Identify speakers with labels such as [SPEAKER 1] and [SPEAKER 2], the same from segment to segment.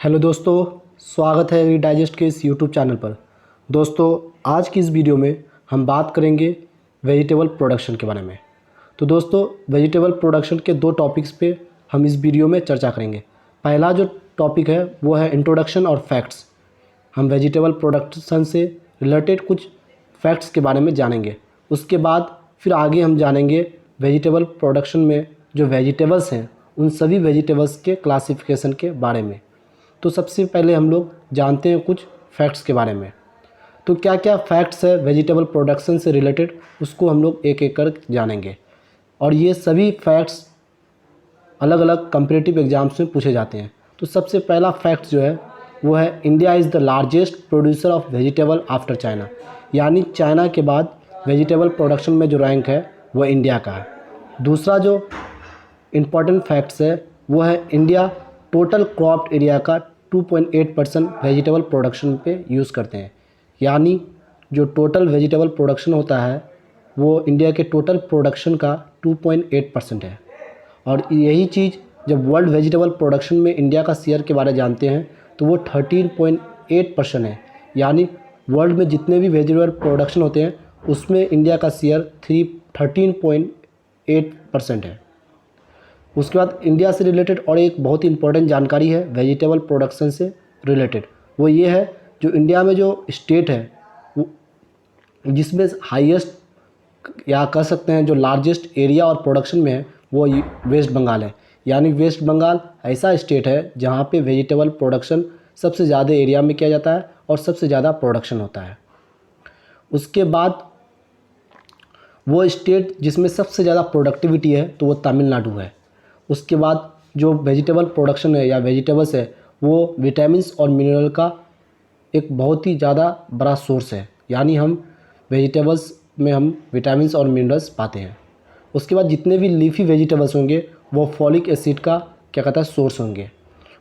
[SPEAKER 1] Hello दोस्तों, स्वागत है एग्री डाइजेस्ट के इस यूट्यूब चैनल पर। दोस्तों, आज की इस वीडियो में हम बात करेंगे वेजिटेबल प्रोडक्शन के बारे में। तो दोस्तों, वेजिटेबल प्रोडक्शन के दो टॉपिक्स पे हम इस वीडियो में चर्चा करेंगे। पहला जो टॉपिक है वो है इंट्रोडक्शन और फैक्ट्स। हम वेजिटेबल प्रोडक्शन से रिलेटेड कुछ फैक्ट्स के बारे में जानेंगे। उसके बाद फिर आगे हम जानेंगे वेजिटेबल प्रोडक्शन में जो वेजिटेबल्स हैं उन सभी वेजिटेबल्स के क्लासिफिकेशन के बारे में। तो सबसे पहले हम लोग जानते हैं कुछ फैक्ट्स के बारे में। तो क्या क्या फैक्ट्स है वेजिटेबल प्रोडक्शन से रिलेटेड, उसको हम लोग एक एक कर जानेंगे। और ये सभी फैक्ट्स अलग अलग कम्पिटिटिव एग्जाम्स में पूछे जाते हैं। तो सबसे पहला फैक्ट जो है वो है India is the largest producer of vegetable after China. यानी चाइना के बाद वेजिटेबल प्रोडक्शन में जो रैंक है वो इंडिया का है। दूसरा जो इम्पॉर्टेंट फैक्ट्स है वो है इंडिया टोटल क्रॉप्ड एरिया का 2.8% वेजिटेबल प्रोडक्शन पे यूज़ करते हैं। यानी जो टोटल वेजिटेबल प्रोडक्शन होता है वो इंडिया के टोटल प्रोडक्शन का 2.8% है। और यही चीज़ जब वर्ल्ड वेजिटेबल प्रोडक्शन में इंडिया का शेयर के बारे में जानते हैं तो वो 13.8% है। यानी वर्ल्ड में जितने भी वेजिटेबल प्रोडक्शन होते हैं उसमें इंडिया का शेयर 13.8% है। उसके बाद इंडिया से रिलेटेड और एक बहुत ही इंपॉर्टेंट जानकारी है वेजिटेबल प्रोडक्शन से रिलेटेड, वो ये है जो इंडिया में जो स्टेट है वो जिसमें हाईएस्ट या कह सकते हैं जो लार्जेस्ट एरिया और प्रोडक्शन में है वो वेस्ट बंगाल है। यानी वेस्ट बंगाल ऐसा स्टेट है जहाँ पे वेजिटेबल प्रोडक्शन सबसे ज़्यादा एरिया में किया जाता है और सबसे ज़्यादा प्रोडक्शन होता है। उसके बाद वो स्टेट जिसमें सबसे ज़्यादा प्रोडक्टिविटी है तो वो तमिलनाडु है। उसके बाद जो वेजिटेबल प्रोडक्शन है या वेजिटेबल्स है वो विटामिन्स और मिनरल का एक बहुत ही ज़्यादा बड़ा सोर्स है। यानी हम वेजिटेबल्स में हम विटामिन्स और मिनरल्स पाते हैं। उसके बाद जितने भी लीफी वेजिटेबल्स होंगे वो फॉलिक एसिड का क्या कहता है सोर्स होंगे।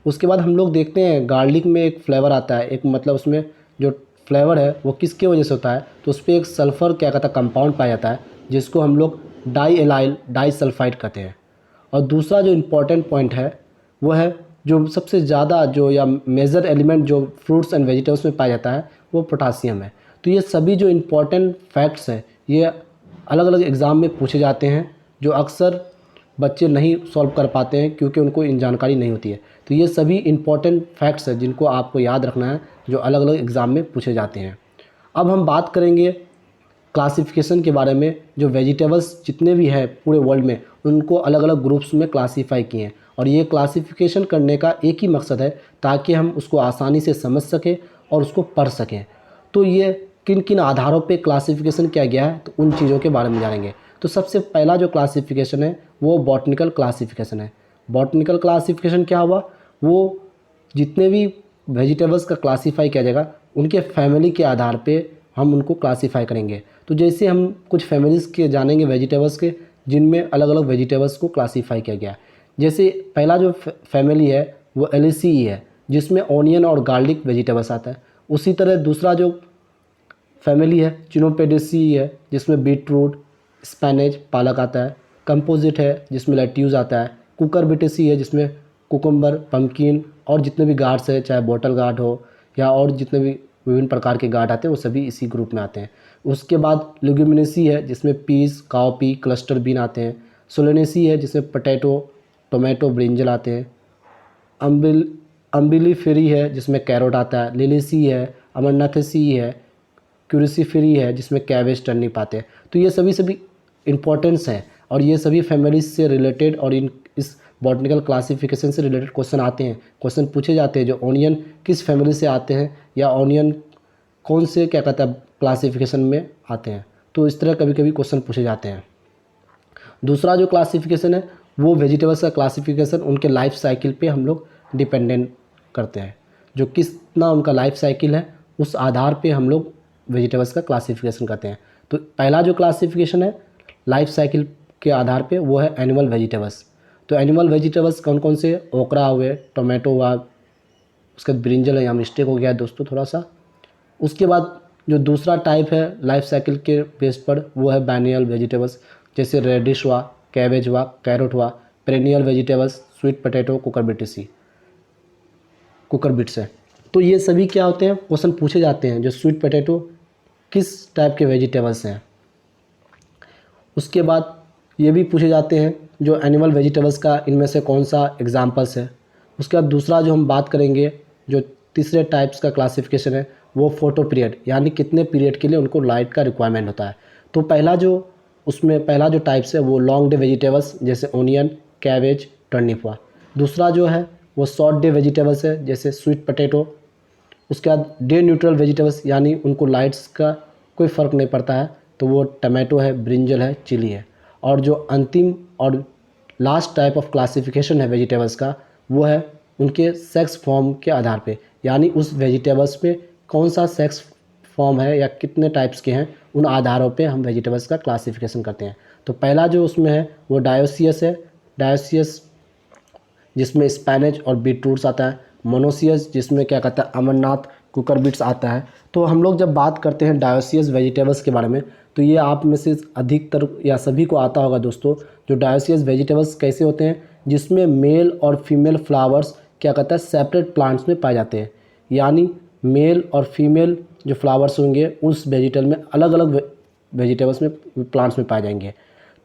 [SPEAKER 1] उसके बाद हम लोग देखते हैं गार्लिक में एक फ्लेवर आता है, एक मतलब उसमें जो फ्लेवर है वो किसके वजह से होता है तो उस पर एक सल्फ़र क्या कहता है कंपाउंड पाया जाता है जिसको हम लोग डाई डाइसल्फाइड कहते हैं। और दूसरा जो इम्पोर्टेंट पॉइंट है वो है जो सबसे ज़्यादा जो या मेजर एलिमेंट जो फ्रूट्स एंड वेजिटेबल्स में पाया जाता है वो पोटासियम है। तो ये सभी जो इम्पोर्टेंट फैक्ट्स हैं ये अलग अलग एग्ज़ाम में पूछे जाते हैं जो अक्सर बच्चे नहीं सॉल्व कर पाते हैं क्योंकि उनको इन जानकारी नहीं होती है। तो ये सभी इम्पोर्टेंट फैक्ट्स हैं जिनको आपको याद रखना है जो अलग अलग एग्ज़ाम में पूछे जाते हैं। अब हम बात करेंगे क्लासिफिकेशन के बारे में। जो वेजिटेबल्स जितने भी हैं पूरे वर्ल्ड में उनको अलग अलग ग्रुप्स में क्लासीफाई किए हैं और ये क्लासिफिकेशन करने का एक ही मकसद है ताकि हम उसको आसानी से समझ सकें और उसको पढ़ सकें। तो ये किन किन आधारों पे क्लासिफिकेशन किया गया है तो उन चीज़ों के बारे में जानेंगे। तो सबसे पहला जो क्लासिफिकेशन है वो बॉटनिकल क्लासिफिकेशन है। बॉटनिकल क्लासिफिकेशन क्या हुआ, वो जितने भी वेजिटेबल्स का क्लासीफाई किया जाएगा उनके फैमिली के आधार पे हम उनको क्लासीफाई करेंगे। तो जैसे हम कुछ फैमिलीज़ के जानेंगे वेजिटेबल्स के जिनमें अलग अलग वेजिटेबल्स को क्लासीफाई किया गया है। जैसे पहला जो फैमिली है वो एलिसी है जिसमें ऑनियन और गार्लिक वेजिटेबल्स आता है। उसी तरह दूसरा जो फैमिली है चिनोपेडेसी है जिसमें बीटरूट स्पैनेज पालक आता है। कंपोजिट है जिसमें लेट्यूस आता है। कुकरबिटेसी है जिसमें कुकुम्बर पम्पकिन और जितने भी गार्ड्स है चाहे बॉटल गार्ड हो या और जितने भी विभिन्न प्रकार के गार्ड आते हैं वो सभी इसी ग्रुप में आते हैं। उसके बाद लेग्यूमिनेसी है जिसमें पीस काउपी क्लस्टर बीन आते हैं। सोलेनेसी है जिसमें पोटैटो टोमेटो ब्रिंजल आते हैं। अम्बिलीफेरी है जिसमें कैरोट आता है। लिलीसी है, अमरनाथेसी है, क्यूरिसीफेरी है जिसमें कैबेज टर्निप आते हैं। तो ये सभी इम्पोर्टेंस हैं और ये सभी फैमिलीज से रिलेटेड और इस बॉटनिकल क्लासिफिकेशन से रिलेटेड क्वेश्चन आते हैं, क्वेश्चन पूछे जाते हैं जो ऑनियन किस फैमिली से आते हैं या ऑनियन कौन से क्या कहता है क्लासिफिकेशन में आते हैं। तो इस तरह कभी कभी क्वेश्चन पूछे जाते हैं। दूसरा जो क्लासिफिकेशन है वो वेजिटेबल्स का क्लासिफिकेशन उनके लाइफ साइकिल पे हम लोग डिपेंडेंट करते हैं। जो कितना उनका लाइफ साइकिल है उस आधार पे हम लोग वेजिटेबल्स का क्लासिफिकेशन करते हैं। तो पहला जो क्लासिफिकेशन है लाइफ साइकिल के आधार पे वो है एनिमल वेजिटेबल्स। तो एनिमल वेजिटेबल्स कौन कौन से, ओकरा हुए, टोमेटो हुआ, उसके बाद ब्रिंजल है, यहाँ मिस्टेक हो गया है दोस्तों थोड़ा सा। उसके बाद जो दूसरा टाइप है लाइफ साइकिल के बेस पर वो है बैनियल वेजिटेबल्स जैसे रेडिश हुआ, कैबेज हुआ, कैरोट हुआ। Perennial vegetables sweet potato Cucurbitaceae. Cucurbits है। तो ये सभी क्या होते हैं, क्वेश्चन पूछे जाते हैं जो स्वीट पोटैटो किस टाइप के वेजिटेबल्स हैं। उसके बाद ये भी पूछे जाते हैं जो एनिमल वेजिटेबल्स का इनमें से कौन सा एग्जाम्पल्स है। उसके बाद दूसरा जो हम बात करेंगे, जो तीसरे टाइप्स का क्लासिफिकेशन है, वो फोटो पीरियड, यानी कितने पीरियड के लिए उनको लाइट का रिक्वायरमेंट होता है। तो पहला जो टाइप्स है वो लॉन्ग डे वेजिटेबल्स जैसे ओनियन, कैबेज, टर्निप हुआ। दूसरा जो है वो शॉर्ट डे वेजिटेबल्स है जैसे स्वीट पोटैटो। उसके बाद डे न्यूट्रल वेजिटेबल्स, यानी उनको लाइट्स का कोई फ़र्क नहीं पड़ता है, तो वो टमाटो है, ब्रिंजल है, चिली है। और जो अंतिम और लास्ट टाइप ऑफ क्लासिफिकेशन है वेजिटेबल्स का, वो है उनके सेक्स फॉर्म के आधार पे, यानी उस वेजिटेबल्स पे कौन सा सेक्स फॉर्म है या कितने टाइप्स के हैं, उन आधारों पे हम वेजिटेबल्स का क्लासिफिकेशन करते हैं। तो पहला जो उसमें है वो डायोसियस है, डायोसियस जिसमें स्पैनेज और बीटरूट्स आता है। मोनोसियस जिसमें क्या कहता है अमरनाथ, कुकुरबिट्स आता है। तो हम लोग जब बात करते हैं डायोसियस वेजिटेबल्स के बारे में, तो ये आप में से अधिकतर या सभी को आता होगा दोस्तों। जो डायोसियस वेजिटेबल्स कैसे होते हैं, जिसमें मेल और फीमेल फ्लावर्स क्या कहता है सेपरेट प्लांट्स में पाए जाते हैं, यानी मेल और फीमेल जो फ्लावर्स होंगे उस वेजिटेबल में अलग अलग वेजिटेबल्स में प्लांट्स में पाए जाएंगे।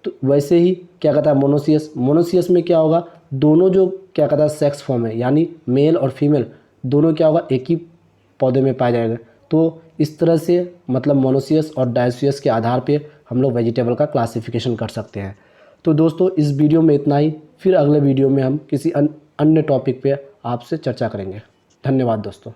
[SPEAKER 1] तो वैसे ही क्या कहता है मोनोसियस में क्या होगा, दोनों जो क्या कहता है सेक्स फॉर्म है, यानी मेल और फीमेल दोनों क्या होगा एक ही पौधे में पाया जाएगा। तो इस तरह से मतलब मोनोसियस और डायोसियस के आधार पे हम लोग वेजिटेबल का क्लासिफिकेशन कर सकते हैं। तो दोस्तों इस वीडियो में इतना ही, फिर अगले वीडियो में हम किसी अन्य टॉपिक पे आपसे चर्चा करेंगे। धन्यवाद दोस्तों।